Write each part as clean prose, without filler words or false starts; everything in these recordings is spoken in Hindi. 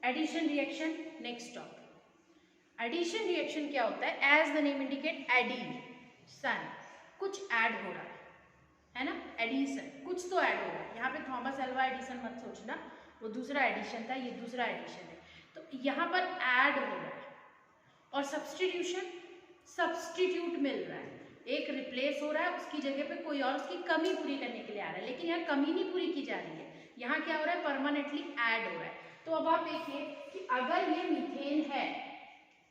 Addition reaction, next topic. Addition reaction क्या होता है? As the name indicate, addition, कुछ ऐड हो रहा है ना, एडिशन, कुछ तो ऐड हो रहा है। यहाँ पे थॉमस अल्वा एडिशन मत सोचना, वो दूसरा एडिशन था, ये दूसरा एडिशन है। तो यहाँ पर ऐड हो रहा है। और सब्सटीट्यूशन, सब्सटीट्यूट मिल रहा है, एक रिप्लेस हो रहा है, उसकी जगह पे कोई और उसकी कमी पूरी करने के लिए आ रहा है। लेकिन यहाँ कमी नहीं पूरी की जा रही है, यहाँ क्या हो रहा है? परमानेंटली ऐड हो रहा है। तो अब आप देखिए कि अगर ये मीथेन है,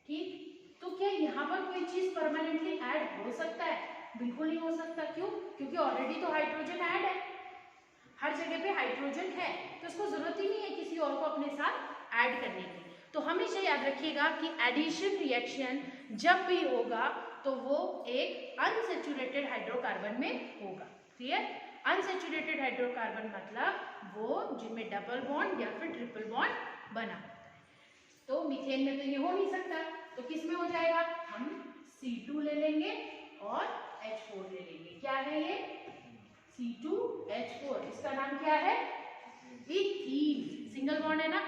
ठीक, तो क्या यहाँ पर कोई चीज परमानेंटली ऐड हो सकता है? बिल्कुल नहीं हो सकता। क्यों? क्योंकि ऑलरेडी तो हाइड्रोजन ऐड है, हर जगह पे हाइड्रोजन है, तो उसको जरूरत ही नहीं है किसी और को अपने साथ ऐड करने की। तो हमेशा याद रखिएगा कि एडिशन रिएक्शन जब भी होगा तो वो एक अनसैचुरेटेड हाइड्रोकार्बन में होगा। क्लियर? अनसैचुरेटेड हाइड्रोकार्बन मतलब वो जिनमें डबल बॉन्ड या फिर ट्रिपल बॉन्ड बना होता है। तो मीथेन में तो ये हो नहीं सकता, तो किस में हो जाएगा? हम C2 ले लेंगे और H4 ले लेंगे। क्या है ये? C2H4। इसका नाम क्या है? इथीन। सिंगल बॉन्ड है ना,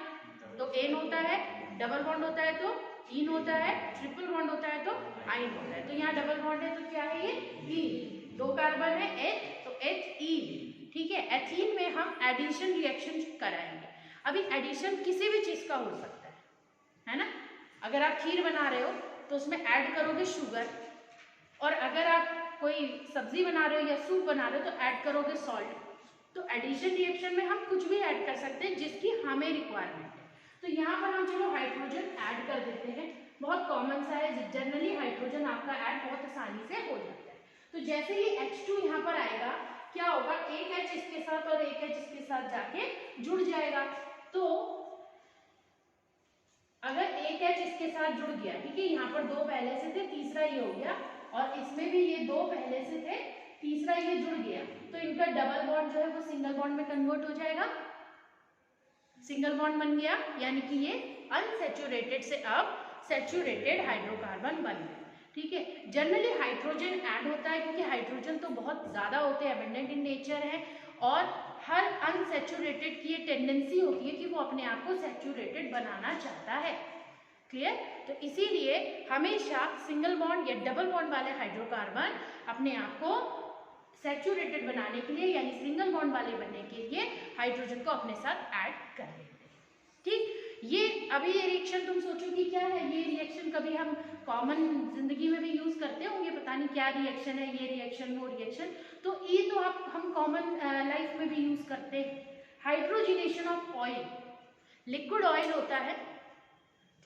तो एन होता है, डबल बॉन्ड होता है तो इन होता है, ट्रिपल बॉन्ड होता है तो आइन होता है। तो यहाँ डबल बॉन्ड है तो क्या है ये? इन। दो कार्बन है H, तो H इन। ठीक है, एथीन में हम एडिशन रिएक्शन कराएंगे। अभी एडिशन किसी भी चीज का हो सकता है ना। अगर आप खीर बना रहे हो तो उसमें ऐड करोगे शुगर, और अगर आप कोई सब्जी बना रहे हो या सूप बना रहे हो तो ऐड करोगे सॉल्ट। तो एडिशन रिएक्शन में हम कुछ भी ऐड कर सकते हैं जिसकी हमें रिक्वायरमेंट है। तो यहाँ पर हम चलो हाइड्रोजन ऐड कर देते हैं, बहुत कॉमन सा है, जनरली हाइड्रोजन आपका ऐड बहुत आसानी से हो जाता है। तो जैसे ही H2 यहाँ पर आएगा, क्या होगा? एक H इसके साथ और एक H इसके साथ जाके जुड़ जाएगा। तो अगर एक H इसके साथ जुड़ गया, ठीक है, यहाँ पर दो पहले से थे, तीसरा ये हो गया, और इसमें भी ये दो पहले से थे, तीसरा ये जुड़ गया, तो इनका डबल बॉन्ड जो है वो सिंगल बॉन्ड में कन्वर्ट हो जाएगा, सिंगल बॉन्ड बन गया, यानी कि ये अनसैचुरेटेड से अब सैचुरेटेड हाइड्रोकार्बन बन गया। ठीक है, जनरली हाइड्रोजन ऐड होता है क्योंकि हाइड्रोजन तो बहुत ज्यादा होते हैं, अबंडेंट इन नेचर है, और हर अनसैचुरेटेड की ये टेंडेंसी होती है कि वो अपने आप को सैचुरेटेड बनाना चाहता है। क्लियर? तो इसीलिए हमेशा सिंगल बॉन्ड या डबल बॉन्ड वाले हाइड्रोकार्बन अपने आप को सैचुरेटेड बनाने के लिए, यानी सिंगल बॉन्ड वाले बनने के लिए हाइड्रोजन को अपने साथ ऐड कर लेते हैं। ठीक, ये अभी ये रिएक्शन तुम सोचो कि क्या है, ये रिएक्शन कभी हम कॉमन जिंदगी में भी यूज करते होंगे, पता नहीं क्या रिएक्शन है, ये रिएक्शन वो रिएक्शन, तो ये तो हम कॉमन लाइफ में भी यूज करते हैं। Hydrogenation of oil, liquid oil होता है,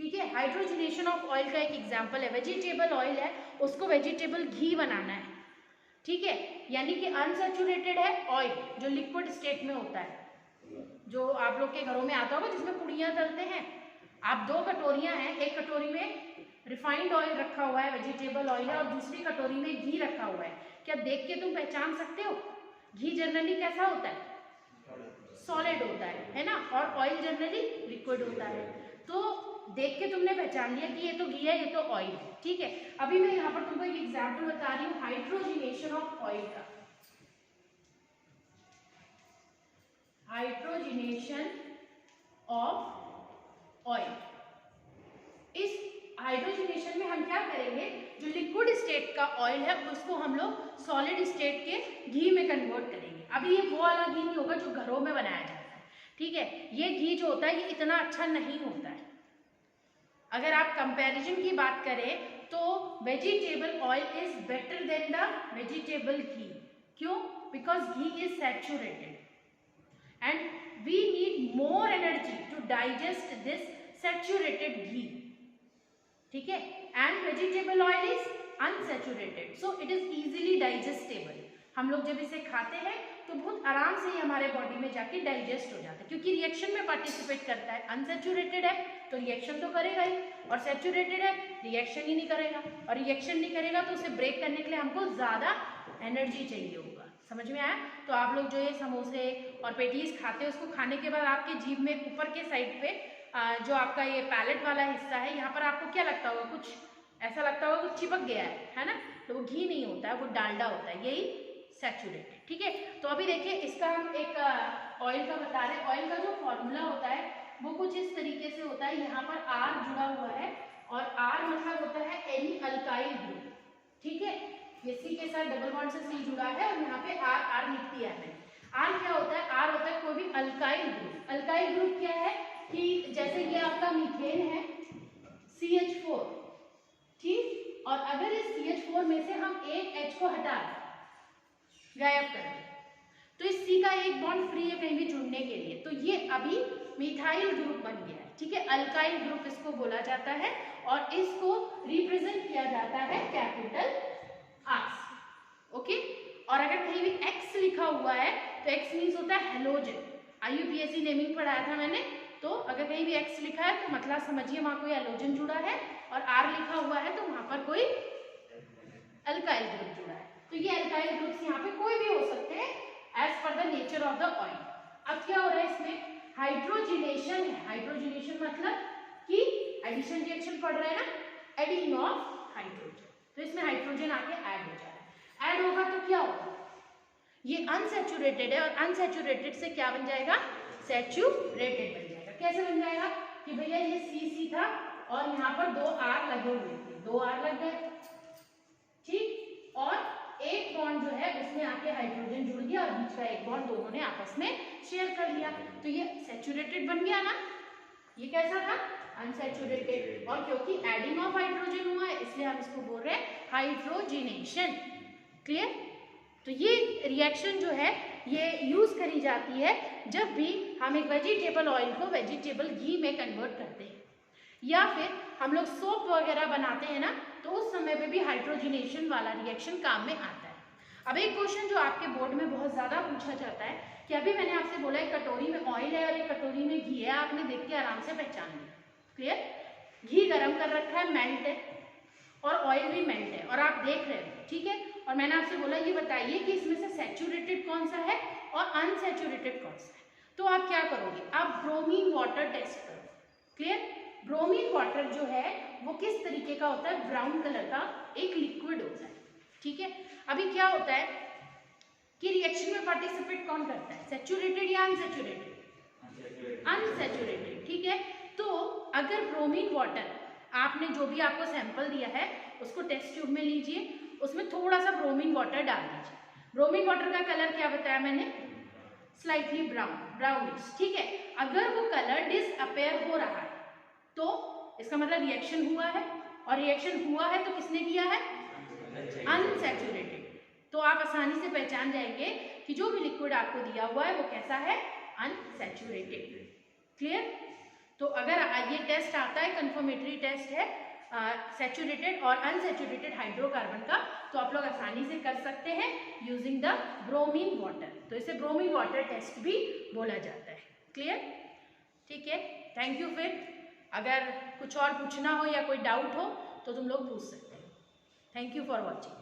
ठीक है, हाइड्रोजिनेशन ऑफ ऑयल का एक एग्जाम्पल है, वेजिटेबल ऑयल है, उसको वेजिटेबल घी बनाना है। ठीक है, यानी कि अनसैचुरेटेड है ऑयल जो लिक्विड स्टेट में होता है, जो आप लोग के घरों में आता होगा जिसमें पुड़ियाँ तलते हैं। आप दो कटोरियां हैं, एक कटोरी में रिफाइंड ऑयल रखा हुआ है, वेजिटेबल ऑयल है, और दूसरी कटोरी में घी रखा हुआ है। क्या देख के तुम पहचान सकते हो? घी जनरली कैसा होता है? सॉलिड होता है ना, और ऑयल जनरली लिक्विड होता है। तो देख के तुमने पहचान लिया कि ये तो घी है, ये तो ऑयल है। ठीक है, अभी मैं यहाँ पर तुमको एक एग्जाम्पल बता रही हूँ हाइड्रोजिनेशन ऑफ ऑयल का। हाइड्रोजिनेशन ऑफ ऑयल, इस हाइड्रोजिनेशन में हम क्या करेंगे, जो लिक्विड स्टेट का ऑयल है उसको हम लोग सॉलिड स्टेट के घी में कन्वर्ट करेंगे। अभी ये वो वाला घी नहीं होगा जो घरों में बनाया जाता है। ठीक है, ये घी जो होता है ये इतना अच्छा नहीं होता है। अगर आप कंपैरिजन की बात करें तो vegetable oil is better than the vegetable ghee. क्यों? Because ghee is saturated and we need more energy to digest this saturated ghee. ठीक है, and vegetable oil is unsaturated, so it is easily digestible. हम लोग जब इसे खाते हैं तो बहुत आराम से ही हमारे बॉडी में जाके डाइजेस्ट हो जाता है, क्योंकि रिएक्शन में पार्टिसिपेट करता है। अनसैचुरेटेड है तो रिएक्शन तो करेगा ही, और सैचुरेटेड है रिएक्शन ही नहीं करेगा, और रिएक्शन नहीं करेगा तो उसे ब्रेक करने के लिए हमको ज्यादा एनर्जी चाहिए होगा। समझ में आया? तो आप लोग जो ये समोसे और पेटीज खाते हैं, उसको खाने के बाद आपके जीभ में ऊपर के साइड पे जो आपका ये पैलेट वाला हिस्सा है, यहाँ पर आपको क्या लगता होगा? कुछ ऐसा लगता होगा कुछ चिपक गया है ना? तो वो घी नहीं होता है, वो डालडा होता है, यही सैचुरेटेड। ठीक है, तो अभी देखिए इसका हम एक ऑयल का बता रहे हैं। ऑयल का जो फॉर्मूला होता है वो कुछ इस तरीके से होता है। यहाँ पर R जुड़ा हुआ है और R मतलब होता है एनी अल्काइल ग्रुप, ठीक है। ये C के साथ डबल बॉन्ड से C जुड़ा है और यहाँ पे R लिख दिया है। R क्या होता है? R होता है कोई भी अल्काइल ग्रुप। अल्काइल ग्रुप क्या है कि जैसे ये आपका मीथेन है CH4, ठीक, और अगर इस CH4 में से हम एक H को हटा दें, गायब कर दें, तो इस C का एक बॉन्ड फ्री है कहीं भी जुड़ने के लिए, तो ये अभी मिथाइल ग्रुप बन गया है, ठीक है। अल्काइल ग्रुप इसको बोला जाता है और इसको रिप्रेजेंट किया जाता है कैपिटल R से, ओके। और अगर कहीं भी X लिखा हुआ है तो X मीन्स होता है हेलोजन। IUPAC नेमिंग पढ़ाया था मैंने, तो अगर कहीं भी X लिखा है तो मतलब समझिए वहां कोई हेलोजन जुड़ा है, और R लिखा हुआ है तो वहां पर कोई अल्काइल ग्रुप जुड़ा है। तो ये अल्काइल ग्रुप्स यहाँ पे कोई भी हो सकते हैं एज पर the nature of the oil. अब क्या हो रहा है इसमें? हाइड्रोजिनेशन है। हाइड्रोजिनेशन मतलब कि एडिशन रिएक्शन पढ़ रहे हैं ना, एडिंग ऑफ हाइड्रोजन, तो इसमें हाइड्रोजन आके ऐड हो जा रहा है। ऐड होगा तो क्या होगा? ये अनसैचुरेटेड है और अनसैचुरेटेड से क्या बन जाएगा? सैचुरेटेड बन जाएगा। कैसे बन जाएगा कि भैया ये CC था और यहाँ पर 2 R लगे हुए थे, 2 R लग गए, ठीक, और एक बॉन्ड जो है उसमें आके हाइड्रोजन जुड़ गया और बीच का एक बॉन्ड दोनों ने आपस में शेयर कर लिया, तो ये सैचुरेटेड बन गया ना। ये कैसा था? अनसैचुरेटेड। और क्योंकि एडिंग ऑफ हाइड्रोजन हुआ है इसलिए हम इसको बोल रहे हैं हाइड्रोजिनेशन। क्लियर? तो ये रिएक्शन जो है ये यूज करी जाती है जब भी हम एक वेजिटेबल ऑयल को वेजिटेबल घी में कन्वर्ट करते हैं, या फिर हम लोग सोप वगैरह बनाते हैं ना, तो उस समय पे भी हाइड्रोजिनेशन वाला रिएक्शन काम में आता है। अब एक क्वेश्चन जो आपके बोर्ड में बहुत ज्यादा पूछा जाता है कि अभी मैंने आपसे बोला एक कटोरी में ऑयल है और एक कटोरी में घी है, आपने देख के आराम से पहचान लिया। क्लियर? घी गर्म कर रखा है, मेल्ट है, और ऑयल भी मेल्ट है और आप देख रहे हो, ठीक है। और मैंने आपसे बोला ये बताइए कि इसमें से सैचुरेटेड कौन सा है और अनसैचुरेटेड कौन सा है। तो आप क्या करोगे? आप ब्रोमीन वाटर टेस्ट करो। क्लियर? ब्रोमीन वाटर जो है वो किस तरीके का होता है? ब्राउन कलर का एक लिक्विड होता है, ठीक है। अभी क्या होता है कि रिएक्शन में पार्टिसिपेट कौन करता है? सैचुरेटेड या अनसैचुरेटेड? अनसैचुरेटेड, ठीक है। तो अगर ब्रोमीन वाटर आपने जो भी आपको सैंपल दिया है उसको टेस्ट ट्यूब में लीजिए, उसमें थोड़ा सा ब्रोमीन वाटर डाल दीजिए। ब्रोमीन वाटर का कलर क्या बताया मैंने? स्लाइटली ब्राउनिश, ठीक है। अगर वो कलर डिसअपेयर हो रहा है तो इसका मतलब रिएक्शन हुआ है, और रिएक्शन हुआ है तो किसने किया है? अनसैचुरेटेड। तो आप आसानी से पहचान जाएंगे कि जो भी लिक्विड आपको दिया हुआ है वो कैसा है? अनसैचुरेटेड। क्लियर? तो अगर ये टेस्ट आता है, कंफर्मेटरी टेस्ट है सैचुरेटेड और अनसैचुरेटेड हाइड्रोकार्बन का, तो आप लोग आसानी से कर सकते हैं यूजिंग द ब्रोमीन वाटर। तो इसे ब्रोमीन वाटर टेस्ट भी बोला जाता है। क्लियर? ठीक है, थैंक यू। फिर अगर कुछ और पूछना हो या कोई डाउट हो तो तुम लोग पूछ सकते हो। Thank you for watching.